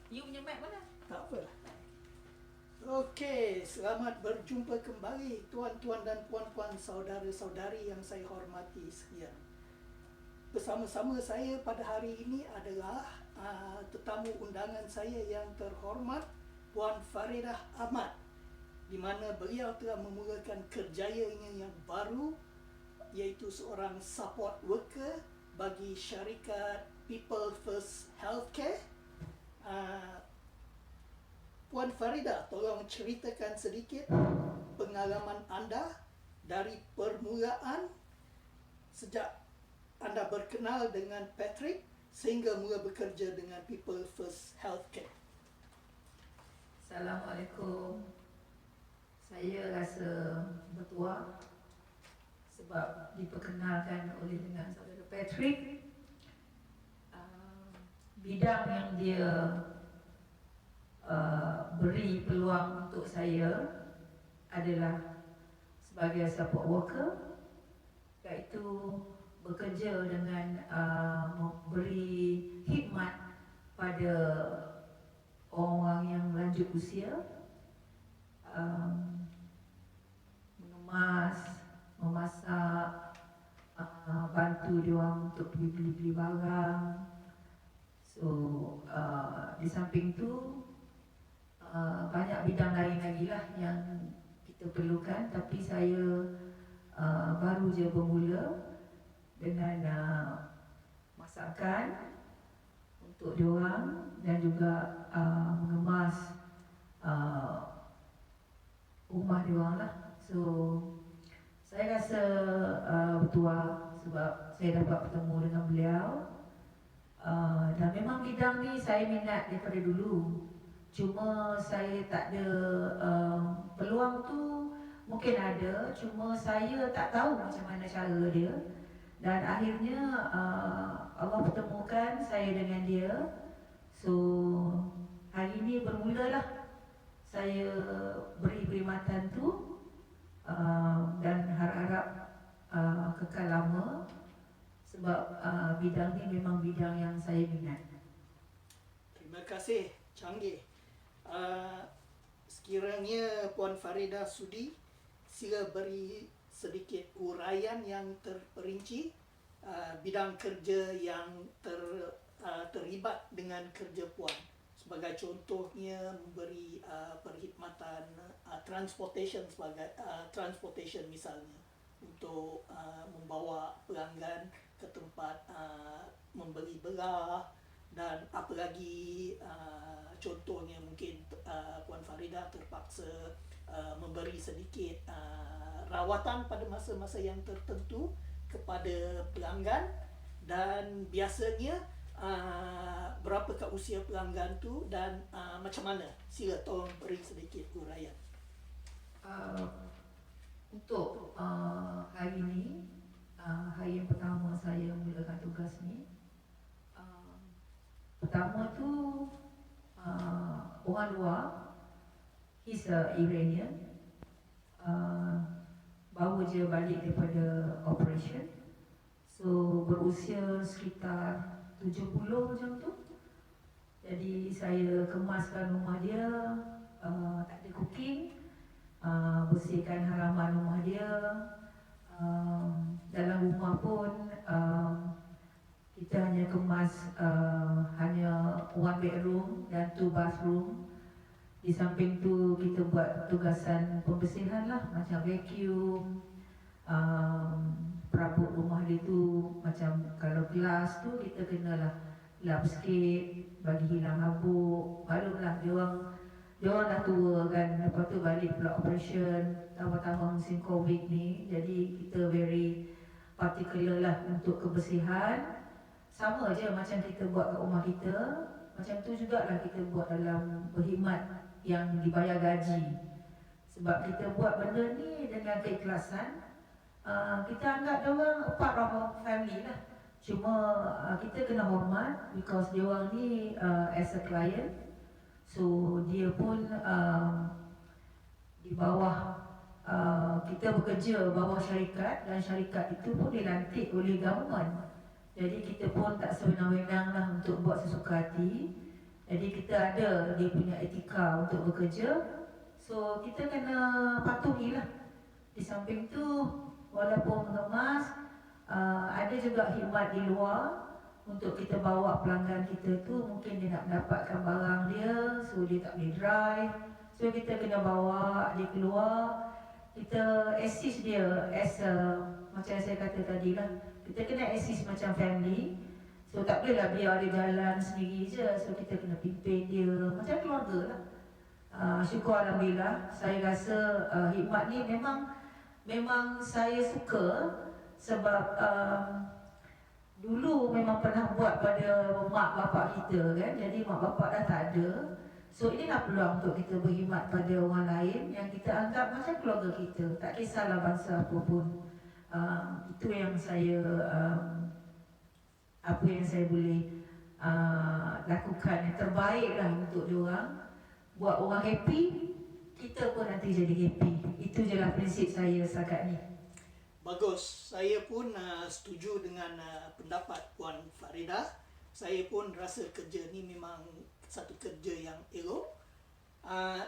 You punya mic mana? Tak apalah. Okey, selamat berjumpa kembali tuan-tuan dan puan-puan, saudara-saudari yang saya hormati sekalian. Bersama-sama saya pada hari ini adalah tetamu undangan saya yang terhormat, Puan Faridah Ahmad, di mana beliau telah memulakan kerjayanya yang baru, iaitu seorang support worker bagi syarikat People First Healthcare. Puan Faridah, tolong ceritakan sedikit pengalaman anda dari permulaan sejak anda berkenal dengan Patrick sehingga mula bekerja dengan People First Healthcare. Assalamualaikum. Saya rasa bertuah sebab diperkenalkan oleh dengan saudara Patrick. Bidang yang dia beri peluang untuk saya adalah sebagai support worker, iaitu bekerja dengan memberi khidmat pada orang yang lanjut usia, mengemas, memasak, bantu dia orang untuk beli barang. So di samping tu banyak bidang lain lagi lah yang kita perlukan, tapi saya baru je bermula dengan masakan untuk diorang dan juga mengemas rumah diorang lah. So saya rasa bertuah sebab saya dapat bertemu dengan beliau, dan memang bidang ni saya minat daripada dulu. Cuma saya tak ada peluang tu, mungkin ada, cuma saya tak tahu macam mana cara dia. Dan akhirnya Allah pertemukan saya dengan dia. So hari ini bermulalah saya beri perkhidmatan tu, dan harap-harap kekal lama sebab bidang ni memang bidang yang saya minat. Terima kasih, canggih. Sekiranya Puan Faridah sudi, sila beri sedikit uraian yang terperinci bidang kerja yang terlibat dengan kerja Puan. Sebagai contohnya memberi perkhidmatan transportation, sebagai transportation misalnya, untuk membawa pelanggan ke tempat membeli belah, dan apalagi contohnya mungkin Puan Faridah terpaksa memberi sedikit rawatan pada masa-masa yang tertentu kepada pelanggan, dan biasanya berapakah usia pelanggan tu dan macam mana? Sila tolong beri sedikit uraian. Untuk hari ini, hari yang pertama saya mulakan tugas ni, pertama tu orang luar, he's a Iranian, baru je balik daripada operation, so berusia sekitar 70 macam tu. Jadi saya kemaskan rumah dia, tak ada cooking, bersihkan halaman rumah dia. Dalam rumah pun kita hanya kemas hanya one bedroom dan 2 bathroom. Di samping tu kita buat tugasan pembersihan lah, macam vacuum, perabot rumah dia tu, macam kalau gelas tu kita kenalah lap sikit bagi hilang habuk. Maklumlah dia orang dah tua kan, lepas tu balik pula operation, tambah-tambah musim Covid ni, jadi kita very particular lah untuk kebersihan. Sama je macam kita buat kat rumah kita, macam tu jugalah kita buat dalam berkhidmat yang dibayar gaji. Sebab kita buat benda ni dengan keikhlasan, kita anggap dia orang part of our family lah. Cuma kita kena hormat because dia orang ni as a client, so dia pun di bawah kita bekerja bawah syarikat, dan syarikat itu pun dilantik oleh government. Jadi kita pun tak sewenang-wenang lah untuk buat sesuka hati. Jadi kita ada dia punya etika untuk bekerja. So kita kena patuhilah. Di samping tu walaupun mengemas, ada juga khidmat di luar untuk kita bawa pelanggan kita tu, mungkin dia nak mendapatkan barang dia, so dia tak boleh drive. So kita kena bawa dia keluar, kita assist dia as a, macam saya kata tadi lah, kita kena assist macam family. So tak bolehlah biar dia jalan sendiri je, so kita kena pimpin dia macam keluarga lah. Syukur Alhamdulillah, saya rasa khidmat ni memang saya suka sebab dulu memang pernah buat pada mak bapak kita kan, jadi mak bapak dah tak ada. So inilah peluang untuk kita berkhidmat pada orang lain yang kita anggap macam keluarga kita, tak kisahlah bangsa apa pun. Itu yang saya apa yang saya boleh lakukan yang terbaik lah untuk diorang. Buat orang happy, kita pun nanti jadi happy. Itu je lah prinsip saya setakat ni. Bagus, saya pun setuju dengan pendapat Puan Farida. Saya pun rasa kerja ni memang satu kerja yang elok.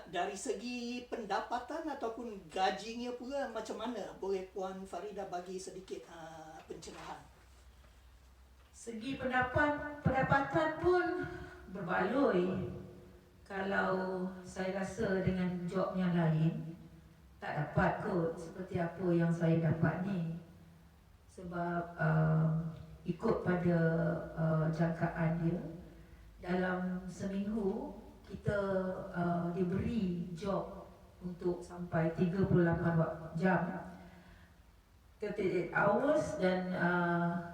Dari segi pendapatan ataupun gajinya pula macam mana? Boleh Puan Farida bagi sedikit pencerahan? Segi pendapatan pun berbaloi. Kalau saya rasa dengan job yang lain, tak dapat kot seperti apa yang saya dapat ni. Sebab ikut pada jangkaan dia, dalam seminggu kita diberi job untuk sampai 38 jam, 38 hours, dan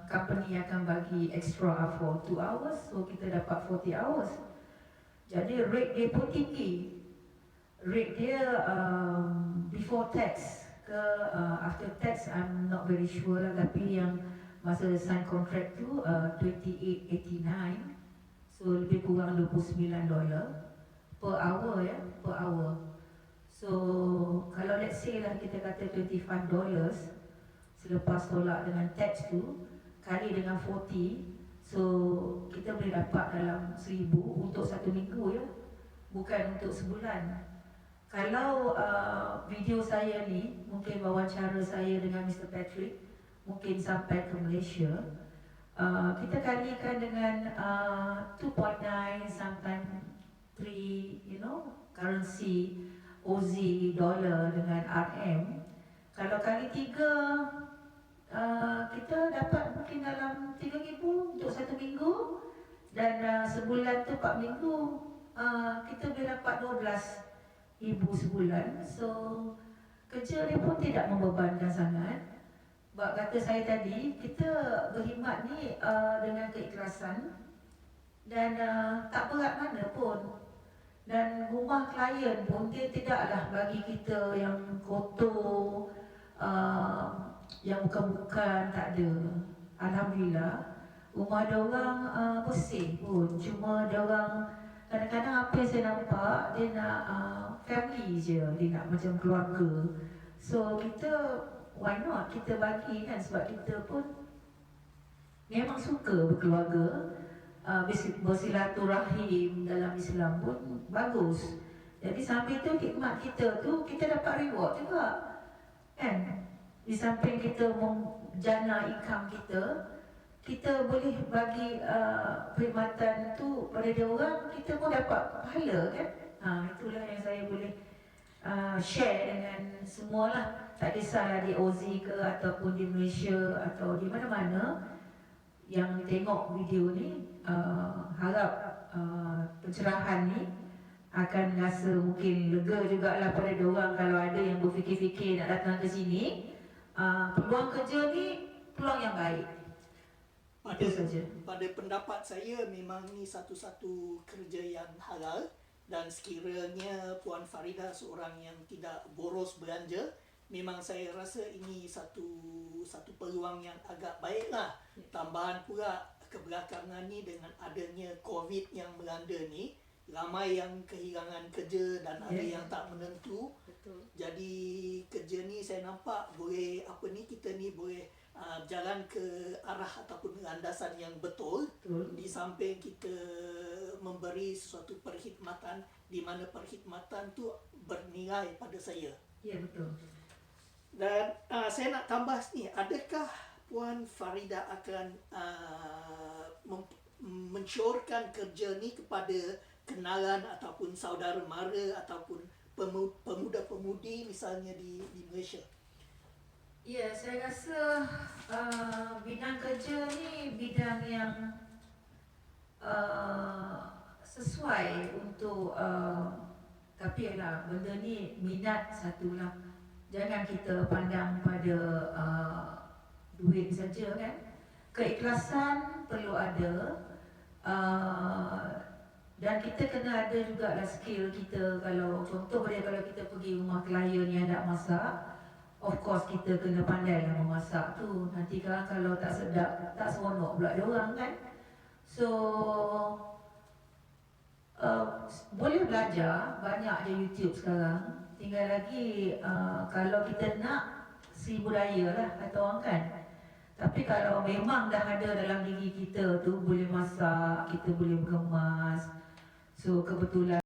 company akan bagi extra for 2 hours, so kita dapat 40 hours. Jadi rate dia pun tinggi. Rate dia before tax ke after tax I'm not very sure lah, tapi yang masa sign contract tu 28.89, so lebih kurang $29 per hour ya, per hour. So kalau let's say lah kita kata $25 selepas tolak dengan tax tu, kali dengan 40, so kita boleh dapat dalam 1,000 untuk satu minggu ya, bukan untuk sebulan. Kalau video saya ni, mungkin wawancara saya dengan Mr. Patrick, mungkin sampai ke Malaysia, kita kalikan dengan 2.9, sometimes 3, currency Aussie dollar dengan RM. Kalau kali 3, kita dapat mungkin dalam 3,000 untuk satu minggu, dan sebulan tu 4 minggu, kita boleh dapat 12,000 sebulan. So kerja dia pun tidak membebankan sangat. Sebab kata saya tadi, kita berkhidmat ni dengan keikhlasan dan tak berat mana pun. Dan rumah klien pun dia tidaklah bagi kita yang kotor, yang bukan-bukan, tak ada. Alhamdulillah, rumah diorang bersih pun. Cuma diorang kadang-kadang apa yang saya nampak, dia nak family je, dia nak macam keluarga. So kita, why not kita bagi kan, sebab kita pun memang suka berkeluarga. Bersilaturahim dalam Islam pun bagus. Jadi sambil tu khidmat kita tu, kita dapat reward juga kan. Di samping kita menjana income kita boleh bagi perkhidmatan tu pada dia orang, kita pun dapat pahala kan. Itulah yang saya boleh share dengan semualah. Tak kisahlah di Aussie ke ataupun di Malaysia atau di mana-mana yang tengok video ni, harap pencerahan ni akan rasa mungkin lega jugalah pada diorang kalau ada yang berfikir-fikir nak datang ke sini. Peluang kerja ni peluang yang baik. Pada pendapat saya, memang ni satu-satu kerja yang halal, dan sekiranya Puan Farida seorang yang tidak boros belanja, memang saya rasa ini satu peluang yang agak baiklah. Tambahan pula kebelakangan ni dengan adanya COVID yang melanda ni, ramai yang kehilangan kerja dan ada yang tak menentu. Betul. Jadi kerja ni saya nampak boleh kita ni boleh jalan ke arah ataupun landasan yang betul. Betul. Di samping kita memberi sesuatu perkhidmatan di mana perkhidmatan tu bernilai pada saya. Ya, betul. Dan saya nak tambah ni, adakah Puan Farida akan mensyorkan kerja ni kepada kenalan ataupun saudara mara ataupun pemuda-pemudi misalnya di Malaysia? Ya, saya rasa bidang kerja ni bidang yang sesuai untuk tapi lah benda ni minat satulah. Jangan kita pandang pada duit saja kan. Keikhlasan perlu ada dan kita kena ada jugalah skill kita. Kalau contoh dia, kalau kita pergi rumah klien yang nak masak, of course kita kena pandai lah memasak tu. Nanti kan kalau tak sedap, tak seronok pula diorang kan. So boleh belajar, banyak je YouTube sekarang. Tinggal lagi kalau kita nak si budaya lah kata orang kan. Tapi kalau memang dah ada dalam diri kita tu, boleh masak, kita boleh mengemas. So kebetulan